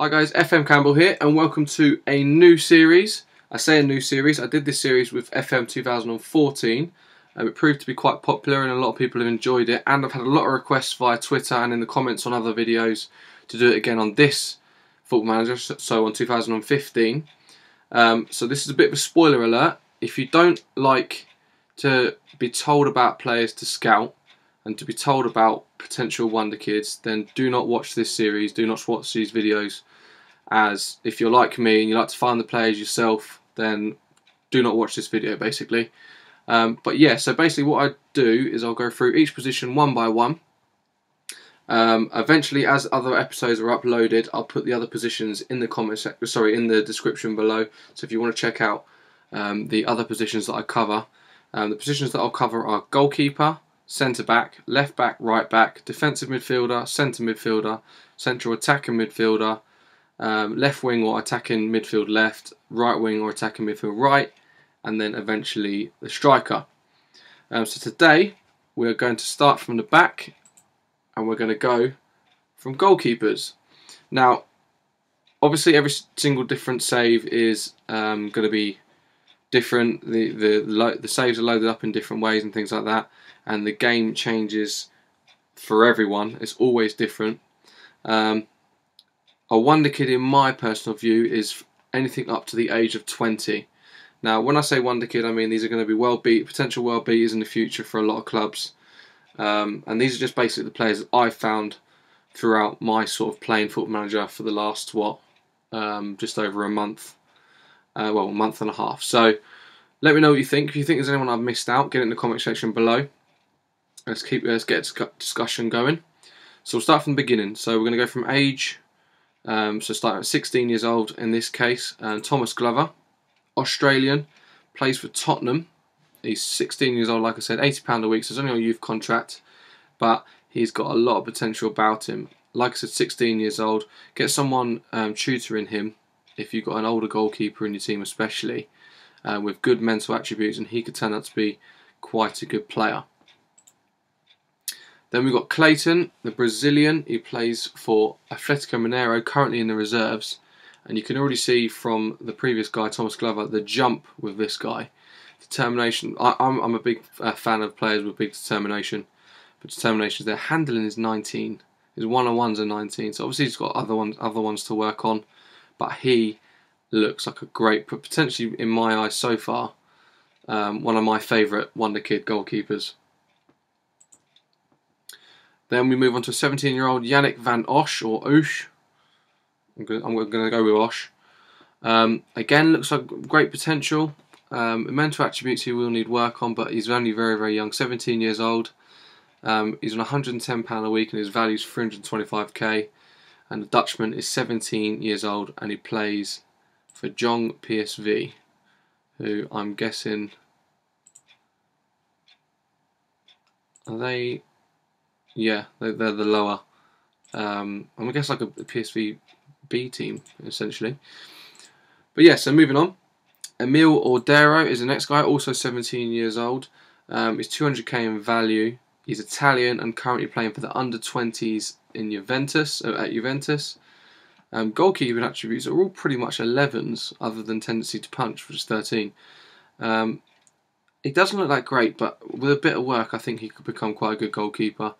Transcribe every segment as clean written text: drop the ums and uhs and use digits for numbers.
Hi guys, FM Campbell here and welcome to a new series. I say a new series, I did this series with FM 2014 and it proved to be quite popular and a lot of people have enjoyed it, and I've had a lot of requests via Twitter and in the comments on other videos to do it again on this Football Manager, so on 2015. So this is a bit of a spoiler alert. If you don't like to be told about players to scout and to be told about potential wonder kids, then do not watch this series, do not watch these videos. As if you're like me and you like to find the players yourself, then do not watch this video basically. But yeah, so basically what I do is I'll go through each position one by one. Eventually, as other episodes are uploaded, I'll put the other positions in the in the description below. So if you want to check out the other positions that I cover, the positions that I'll cover are goalkeeper, centre back, left back, right back, defensive midfielder, centre midfielder, central attacking midfielder, left wing or attacking midfield left, right wing or attacking midfield right, and then eventually the striker. So today we're going to start from the back and we're going to go from goalkeepers. Now obviously every single different save is going to be different. The saves are loaded up in different ways and things like that, and the game changes for everyone. It's always different. A wonder kid, in my personal view, is anything up to the age of 20. Now, when I say wonder kid, I mean these are going to be potential world beaters in the future for a lot of clubs. And these are just basically the players that I've found throughout my sort of playing Football Manager for the last, just over a month. Well, a month and a half. So, let me know what you think. If you think there's anyone I've missed out, get it in the comment section below. Let's get a discussion going. So we'll start from the beginning. So we're going to go from age. So starting at 16 years old in this case. Thomas Glover, Australian, plays for Tottenham. He's 16 years old, like I said, £80 a week, so he's only on a youth contract, but he's got a lot of potential about him. Like I said, 16 years old. Get someone tutoring him if you've got an older goalkeeper in your team, especially with good mental attributes, and he could turn out to be quite a good player. Then we've got Clayton, the Brazilian. He plays for Atletico Mineiro, currently in the reserves. And you can already see from the previous guy, Thomas Glover, the jump with this guy. Determination. I'm a big fan of players with big determination. But determination, their handling is 19. His one-on-ones are 19. So obviously he's got other ones to work on. But he looks like a great, potentially in my eyes so far, one of my favourite wonder kid goalkeepers. Then we move on to a 17-year-old Yannick van Osch, or Oosh. I'm going to go with Osh. Again, looks like great potential. Mental attributes he will need work on, but he's only very, very young, 17 years old. He's on £110 a week and his value is 325k. And the Dutchman is 17 years old and he plays for Jong PSV, who I'm guessing... Are they... Yeah, they're the lower. I guess like a PSV B team, essentially. But yeah, so moving on. Emil Ordero is the next guy, also 17 years old. He's 200k in value. He's Italian and currently playing for the under-20s in Juventus, at Juventus. Goalkeeping attributes are all pretty much 11s, other than tendency to punch, which is 13. He doesn't look that great, but with a bit of work, I think he could become quite a good goalkeeper.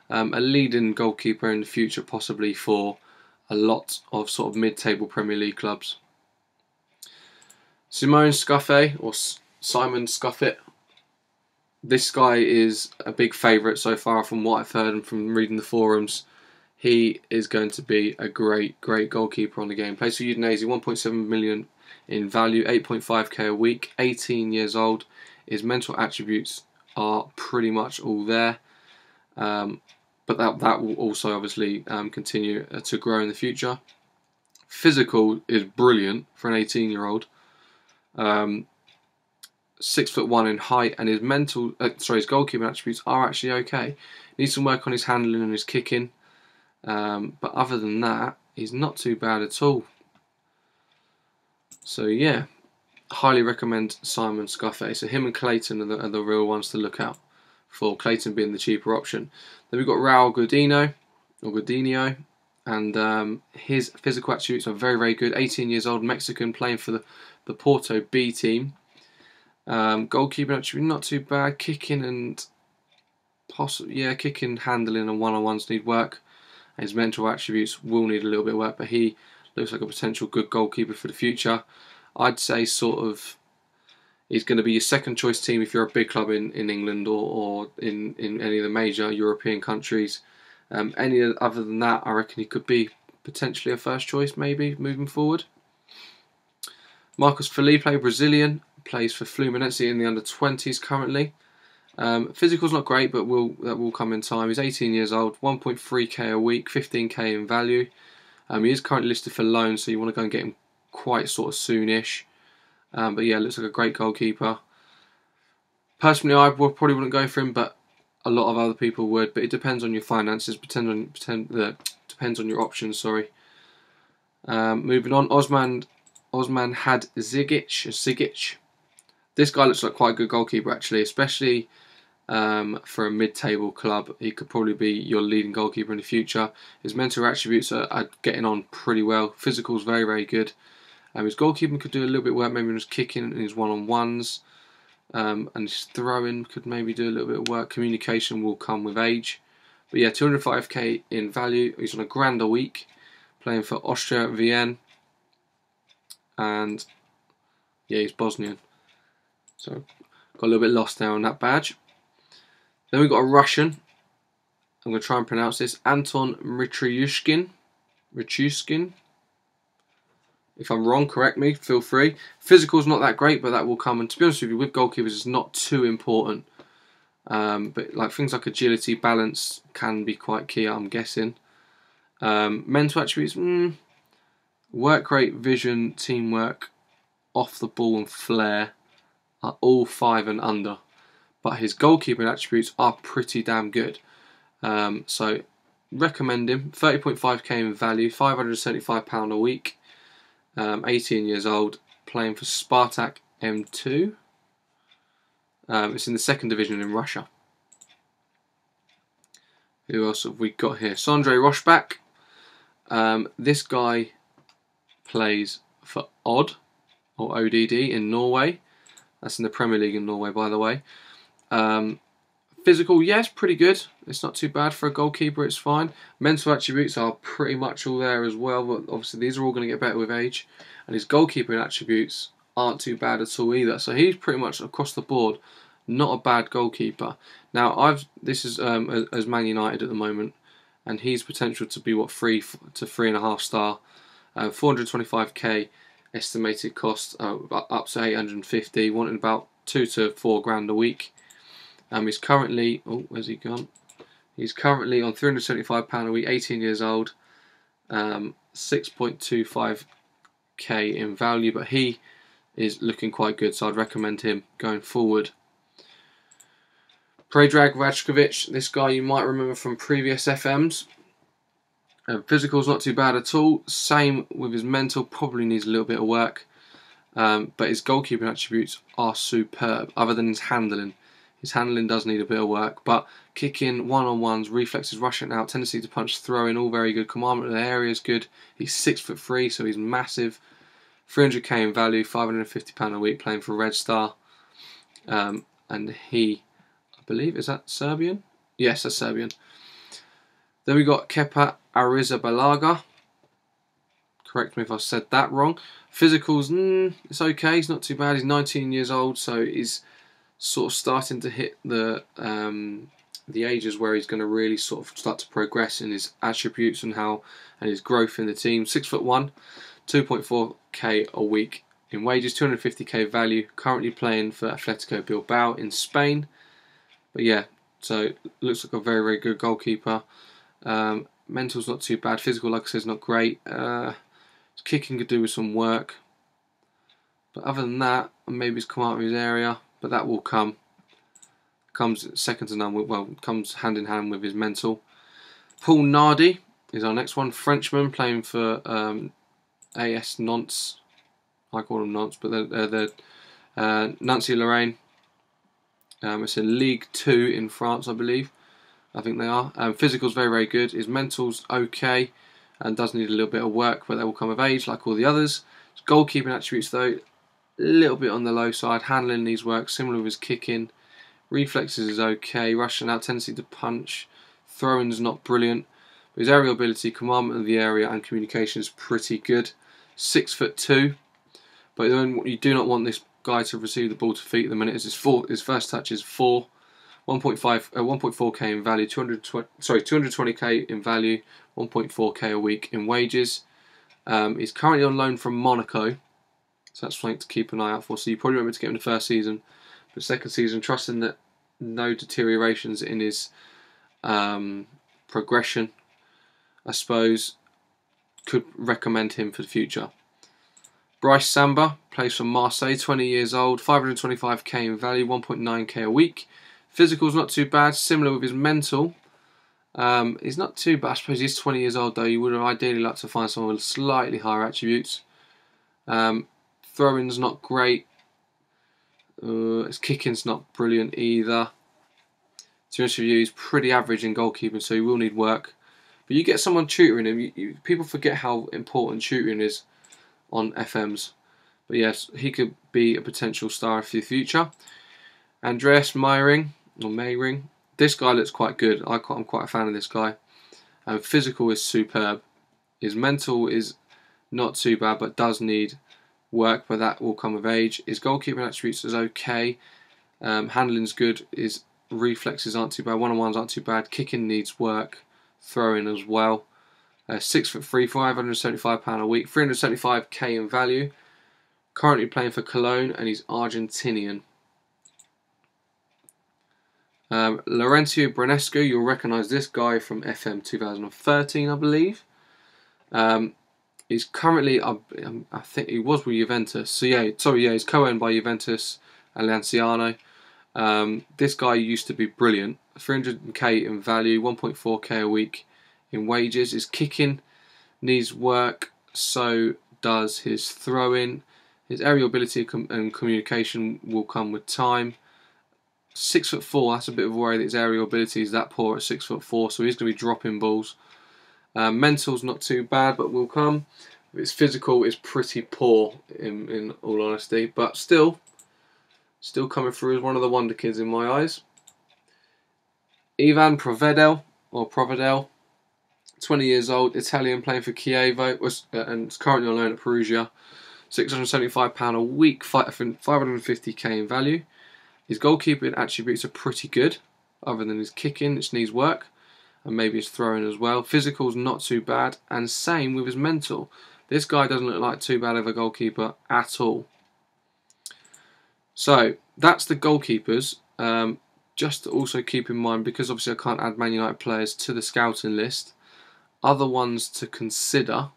A leading goalkeeper in the future, possibly for a lot of sort of mid-table Premier League clubs. Simon Scuffet, or Simon Scuffet. This guy is a big favourite so far from what I've heard and from reading the forums. He is going to be a great goalkeeper on the game. Plays for Udinese, 1.7 million in value, 8.5k a week, 18 years old. His mental attributes are pretty much all there. But that will also obviously continue to grow in the future. Physical is brilliant for an 18-year-old. 6'1" in height, and his his goalkeeping attributes are actually okay. Needs some work on his handling and his kicking, but other than that, he's not too bad at all. So yeah, highly recommend Simon Scuffet. So him and Clayton are the real ones to look out for. Clayton being the cheaper option. Then we've got Raul Godinho, and his physical attributes are very, very good. 18 years old, Mexican, playing for the Porto B team. Goalkeeping attribute not too bad. Kicking and kicking, handling, and one-on-ones need work. And his mental attributes will need a little bit of work, but he looks like a potential good goalkeeper for the future. I'd say sort of he's going to be your second choice team if you're a big club in England or in any of the major European countries. Any other than that, I reckon he could be potentially a first choice maybe moving forward. Marcos Felipe, Brazilian, plays for Fluminense in the under-20s currently. Physical's not great, but that will come in time. He's 18 years old, 1.3k a week, 15k in value. He is currently listed for loan, so you want to go and get him quite sort of soonish. But yeah, looks like a great goalkeeper. Personally, I probably wouldn't go for him, but a lot of other people would. But it depends on your finances, depends on your options. Sorry. Moving on, Osman Zigic. This guy looks like quite a good goalkeeper actually, especially for a mid-table club. He could probably be your leading goalkeeper in the future. His mental attributes are getting on pretty well. Physical's very, very good. His goalkeeping could do a little bit of work, maybe in his kicking and his one-on-ones. And his throwing could maybe do a little bit of work. Communication will come with age. But yeah, 205k in value. He's on a grand a week, playing for Austria Vienna. And yeah, he's Bosnian. So got a little bit lost there on that badge. Then we've got a Russian. I'm going to try and pronounce this. Anton Mitriushkin. If I'm wrong, correct me, feel free. Physical's not that great, but that will come. And to be honest with you, with goalkeepers, it's not too important. But like things like agility, balance can be quite key, I'm guessing. Mental attributes, work rate, vision, teamwork, off the ball and flair are all 5 and under. But his goalkeeping attributes are pretty damn good. So recommend him. 30.5k in value, £575 a week. 18 years old, playing for Spartak M2. It's in the second division in Russia. Who else have we got here? Sondre Rochbach. This guy plays for Odd, or ODD, in Norway. That's in the Premier League in Norway, by the way. Physical, yes, pretty good. It's not too bad for a goalkeeper, it's fine. Mental attributes are pretty much all there as well, but obviously these are all going to get better with age. And his goalkeeping attributes aren't too bad at all either. So he's pretty much across the board not a bad goalkeeper. Now, this is as Man United at the moment, and he's potential to be, 3 to 3.5 star. 425k estimated cost, up to 850, wanting about 2 to 4 grand a week. He's currently, where's he gone? He's currently on £375 a week, 18 years old, 6.25k in value, but he is looking quite good, so I'd recommend him going forward. Predrag Rajkovic, this guy you might remember from previous FMs. Physical's not too bad at all. Same with his mental, probably needs a little bit of work. But his goalkeeping attributes are superb, other than his handling. His handling does need a bit of work, but kicking, one-on-ones, reflexes, rushing out, tendency to punch, throwing, all very good. Commandment of the area is good. He's 6'3", so he's massive. 300k in value, £550 a week, playing for Red Star. And he, I believe, is that Serbian? Yes, that's Serbian. Then we got Kepa Arrizabalaga. Correct me if I said that wrong. Physicals, it's okay. He's not too bad. He's 19 years old, so he's sort of starting to hit the ages where he's going to really sort of start to progress in his attributes and his growth in the team. 6'1", 2.4k a week in wages, 250k value. Currently playing for Atletico Bilbao in Spain. But yeah, so looks like a very, very good goalkeeper. Mental's not too bad. Physical, like I said, is not great. His kicking could do with some work. But other than that, maybe he's come out of his area. But that will come. Comes second to none. Well, comes hand in hand with his mental. Paul Nardi is our next one. Frenchman playing for AS Nantes. I call them Nantes, but they're Nancy-Lorraine. It's in League 2 in France, I believe. I think they are. Physical's very, very good. His mental's okay. and does need a little bit of work, but they will come of age like all the others. His goalkeeping attributes though, a little bit on the low side. Handling needs work, similar with his kicking. Reflexes is okay. Rushing out, tendency to punch. Throwing is not brilliant. But his aerial ability, commandment of the area, and communication is pretty good. 6'2", but you do not want this guy to receive the ball to feet at the minute. His first touch is 4. 1.4k in value, 220k in value, 1.4k a week in wages. He's currently on loan from Monaco, so that's something to keep an eye out for. So you probably won't be able to get him the first season, but second season, trusting that no deteriorations in his progression, I suppose, could recommend him for the future. Bryce Samba plays for Marseille, 20 years old, 525k in value, 1.9k a week. Physical's not too bad, similar with his mental. He's not too bad. I suppose he's 20 years old though. You would have ideally liked to find someone with slightly higher attributes. Throwing's not great. His kicking's not brilliant either. To be honest with you, he's pretty average in goalkeeping, so he will need work. But you get someone tutoring him. People forget how important tutoring is on FMs. But yes, he could be a potential star for the future. Andreas Meyring. This guy looks quite good. I'm quite a fan of this guy. Physical is superb. His mental is not too bad, but does need work, but that will come of age. His goalkeeping attributes is okay. Handling's good. His reflexes aren't too bad. One-on-ones aren't too bad. Kicking needs work. Throwing as well. 6'3", £575 a week. 375k in value. Currently playing for Cologne, and he's Argentinian. Laurentiu Brănescu, you'll recognise this guy from FM 2013, I believe. He's currently, I think he was with Juventus. So he's co-owned by Juventus and Lanciano. This guy used to be brilliant. 300k in value, 1.4k a week in wages. His kicking needs work, so does his throwing. His aerial ability and communication will come with time. 6'4", that's a bit of a worry that his aerial ability is that poor at 6'4", so he's going to be dropping balls. Mental's not too bad, but will come. His physical is pretty poor, in all honesty, but still coming through as one of the wonder kids in my eyes. Ivan Provedel, 20 years old, Italian, playing for Chievo, and is currently on loan at Perugia. £675 a week, 550k in value. His goalkeeping attributes are pretty good, other than his kicking, which needs work, and maybe his throwing as well. Physical's not too bad, and same with his mental. This guy doesn't look like too bad of a goalkeeper at all. So that's the goalkeepers. Just to also keep in mind, because obviously I can't add Man United players to the scouting list, other ones to consider.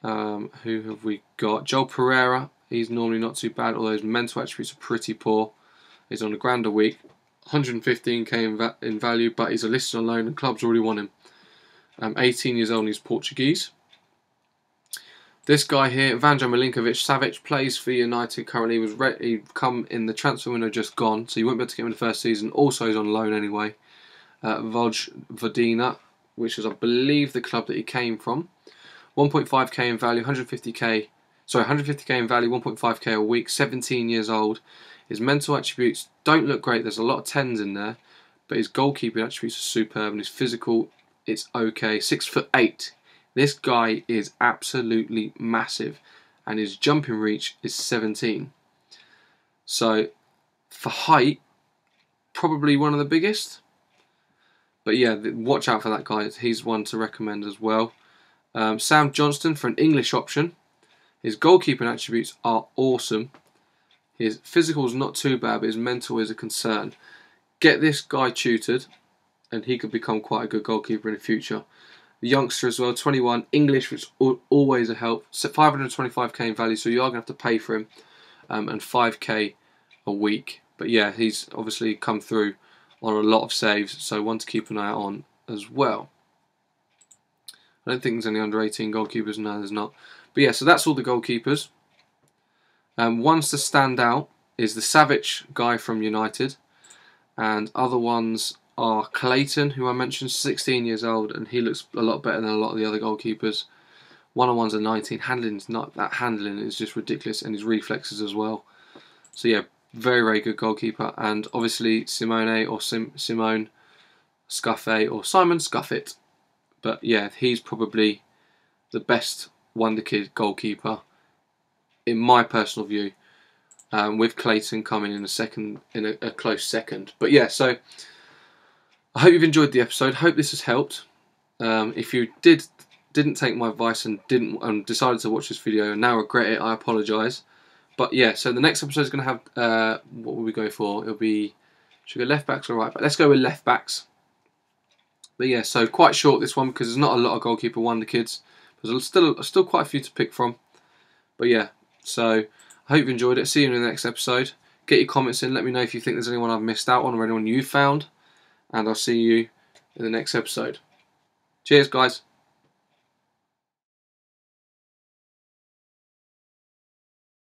Who have we got? Joel Pereira. He's normally not too bad, although his mental attributes are pretty poor. He's on £1,000 a week, 115k in value, but he's listed on loan and clubs already want him. 18 years old and he's Portuguese. This guy here, Vanja Milinkovic-Savic, plays for United currently. He'd come in the transfer window just gone, so you won't be able to get him in the first season. Also, he's on loan anyway. Vojvodina, which is, I believe, the club that he came from. 1.5k in value, 150k in value, 1.5k a week, 17 years old. His mental attributes don't look great. There's a lot of 10s in there, but his goalkeeping attributes are superb, and his physical, it's okay. 6'8". This guy is absolutely massive, and his jumping reach is 17. So, for height, probably one of the biggest. But yeah, watch out for that guy. He's one to recommend as well. Sam Johnston for an English option. His goalkeeping attributes are awesome. His physical is not too bad, but his mental is a concern. Get this guy tutored, and he could become quite a good goalkeeper in the future. The youngster as well, 21, English, which is always a help. So 525k in value, so you are going to have to pay for him, and 5k a week. But yeah, he's obviously come through on a lot of saves, so one to keep an eye out on as well. I don't think there's any under 18 goalkeepers. No, there's not. But yeah, so that's all the goalkeepers. Ones to stand out is the Savic guy from United, and other ones are Clayton, who I mentioned, 16 years old, and he looks a lot better than a lot of the other goalkeepers. One-on-ones are 19. Handling's not that. Handling is just ridiculous, and his reflexes as well. So yeah, very, very good goalkeeper. And obviously Simone or Simone Scuffet or Simon Scuffet. But yeah, he's probably the best Wonder Kid goalkeeper in my personal view. With Clayton coming in a close second. But yeah, so I hope you've enjoyed the episode. Hope this has helped. If you didn't take my advice and decided to watch this video and now regret it, I apologise. But yeah, so the next episode is going to have what will we go for? It'll be, should we go left backs or right back? Let's go with left backs. But yeah, so quite short this one because there's not a lot of goalkeeper Wonder Kids. There's still quite a few to pick from. But yeah, so I hope you've enjoyed it. See you in the next episode. Get your comments in. Let me know if you think there's anyone I've missed out on or anyone you've found. And I'll see you in the next episode. Cheers, guys.